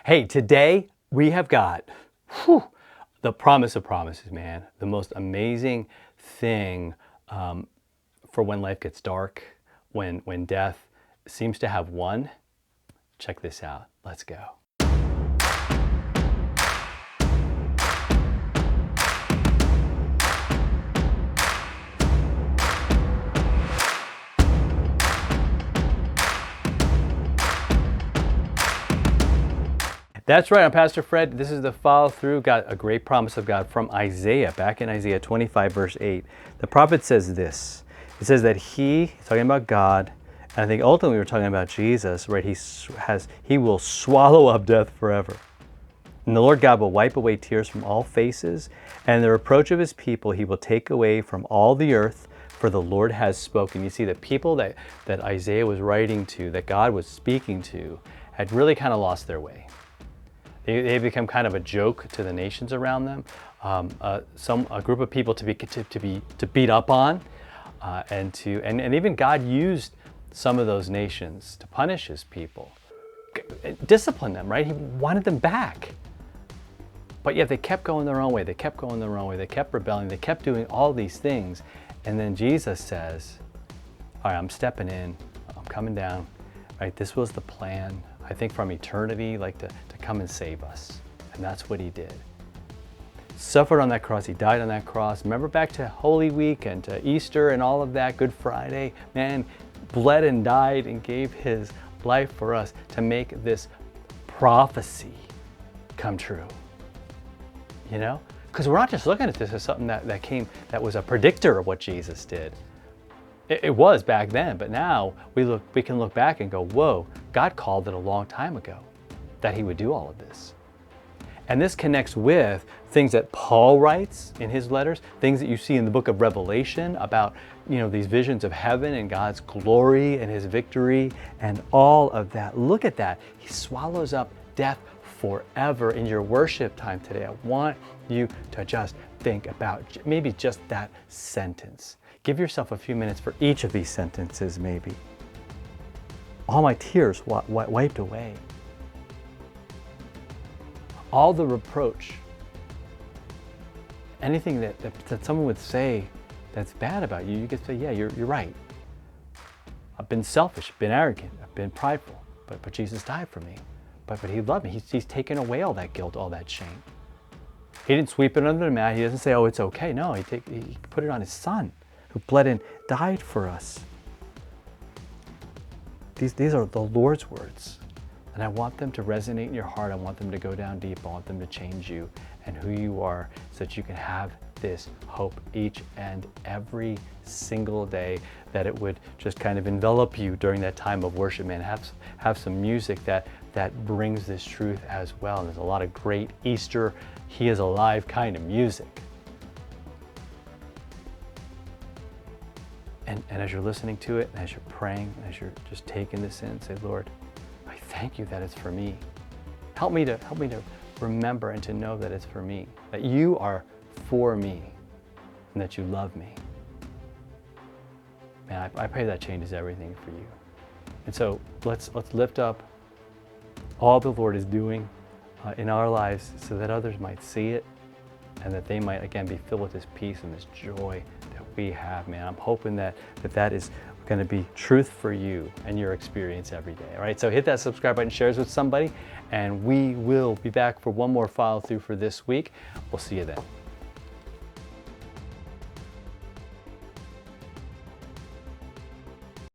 Hey, today we have got whew, the promise of promises, man. The most amazing thing for when life gets dark, when death seems to have won. Check this out. Let's go. That's right, I'm Pastor Fred. This is the follow through, got a great promise of God from Isaiah, back in Isaiah 25, verse 8. The prophet says this. It says that he's talking about God, and I think ultimately we're talking about Jesus, right? He will swallow up death forever. And the Lord God will wipe away tears from all faces, and the reproach of his people he will take away from all the earth, for the Lord has spoken. You see, the people that Isaiah was writing to, that God was speaking to, had really kind of lost their way. They become kind of a joke to the nations around them, a group of people to beat up on, and even God used some of those nations to punish his people, discipline them. Right? He wanted them back, but yet they kept going their own way. They kept going their own way. They kept rebelling. They kept doing all these things, and then Jesus says, "All right, I'm stepping in. I'm coming down." Right? This was the plan. I think from eternity, like to come and save us. And that's what he did. Suffered on that cross, he died on that cross. Remember back to Holy Week and to Easter and all of that, Good Friday, man, bled and died and gave his life for us to make this prophecy come true. You know? Because we're not just looking at this as something that was a predictor of what Jesus did. It was back then, but now we can look back and go, whoa, God called it a long time ago that he would do all of this. And this connects with things that Paul writes in his letters, things that you see in the book of Revelation about, these visions of heaven and God's glory and his victory and all of that. Look at that. He swallows up death forever. In your worship time today, I want you to just think about maybe just that sentence. Give yourself a few minutes for each of these sentences, maybe. All my tears wiped away. All the reproach. Anything that someone would say that's bad about you, you could say, yeah, you're right. I've been selfish, been arrogant, I've been prideful, but Jesus died for me. But he loved me. He's taken away all that guilt, all that shame. He didn't sweep it under the mat. He doesn't say, oh, it's okay. No, he put it on his son, who bled and died for us. These are the Lord's words. And I want them to resonate in your heart. I want them to go down deep. I want them to change you and who you are so that you can have this hope each and every single day, that it would just kind of envelop you during that time of worship, man. Have some music that brings this truth as well. And there's a lot of great Easter, he is alive kind of music. And as you're listening to it, and as you're praying, as you're just taking this in, say, Lord, I thank you that it's for me. Help me to remember and to know that it's for me, that you are for me, and that you love me. Man, I pray that changes everything for you. And so let's lift up all the Lord is doing in our lives so that others might see it and that they might, again, be filled with this peace and this joy that we have, man. I'm hoping that is going to be truth for you and your experience every day. All right, so hit that subscribe button, share it with somebody, and we will be back for one more follow through for this week. We'll see you then.